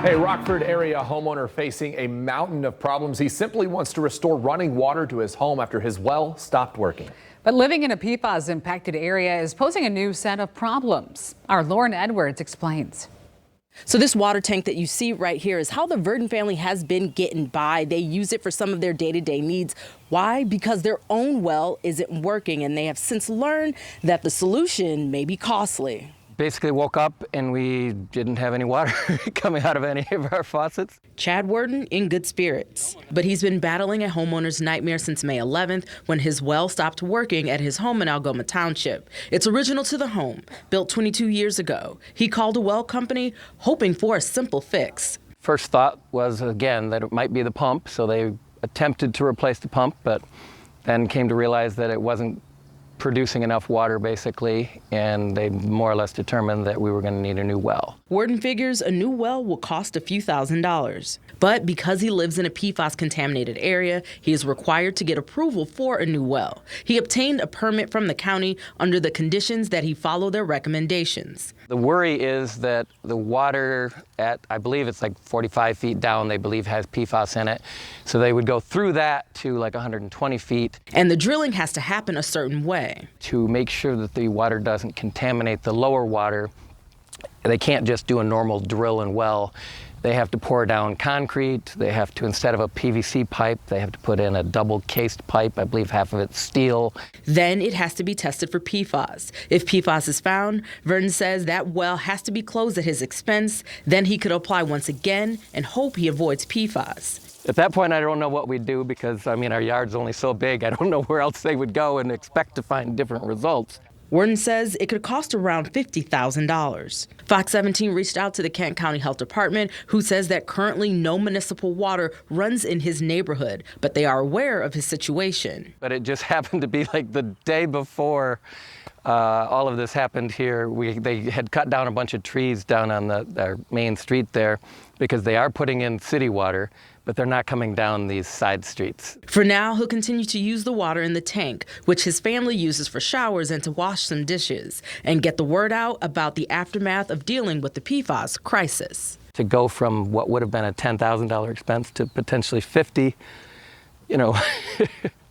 Hey, Rockford-area homeowner facing a mountain of problems. He simply wants to restore running water to his home after his well stopped working. But living in a PFAS-impacted area is posing a new set of problems. Our Lauren Edwards explains. So this water tank that you see right here is how the Werdon family has been getting by. They use it for some of their day-to-day needs. Why? Because their own well isn't working, and they have since learned that the solution may be costly. Basically woke up and we didn't have any water coming out of any of our faucets. Chad Werdon in good spirits, but he's been battling a homeowner's nightmare since May 11th when his well stopped working at his home in Algoma Township. It's original to the home, built 22 years ago. He called a well company hoping for a simple fix. First thought was, again, that it might be the pump, so they attempted to replace the pump, but then came to realize that it wasn't producing enough water, basically, and they more or less determined that we were going to need a new well. Werdon figures a new well will cost a few $1,000s. But because he lives in a PFAS-contaminated area, he is required to get approval for a new well. He obtained a permit from the county under the conditions that he follow their recommendations. The worry is that the water at, I believe it's like 45 feet down, they believe has PFAS in it. So they would go through that to like 120 feet. And the drilling has to happen a certain way. To make sure that the water doesn't contaminate the lower water, they can't just do a normal drill and well. They have to pour down concrete. They have to, instead of a PVC pipe, they have to put in a double cased pipe. I believe half of it's steel. Then it has to be tested for PFAS. If PFAS is found, Werdon says that well has to be closed at his expense. Then he could apply once again and hope he avoids PFAS. At that point, I don't know what we'd do because, I mean, our yard's only so big. I don't know where else they would go and expect to find different results. Werdon says it could cost around $50,000. Fox 17 reached out to the Kent County Health Department, who says that currently no municipal water runs in his neighborhood, but they are aware of his situation. But it just happened to be like the day before all of this happened here. They had cut down a bunch of trees down on our main street there because they are putting in city water, but they're not coming down these side streets. For now, he'll continue to use the water in the tank, which his family uses for showers and to wash some dishes, and get the word out about the aftermath of dealing with the PFAS crisis. To go from what would have been a $10,000 expense to potentially $50,000, you know,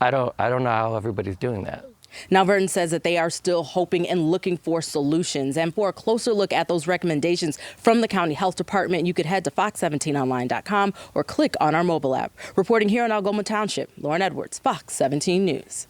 I don't know how everybody's doing that. Now, Werdon says that they are still hoping and looking for solutions. And for a closer look at those recommendations from the County Health Department, you could head to fox17online.com or click on our mobile app. Reporting here in Algoma Township, Lauren Edwards, Fox 17 News.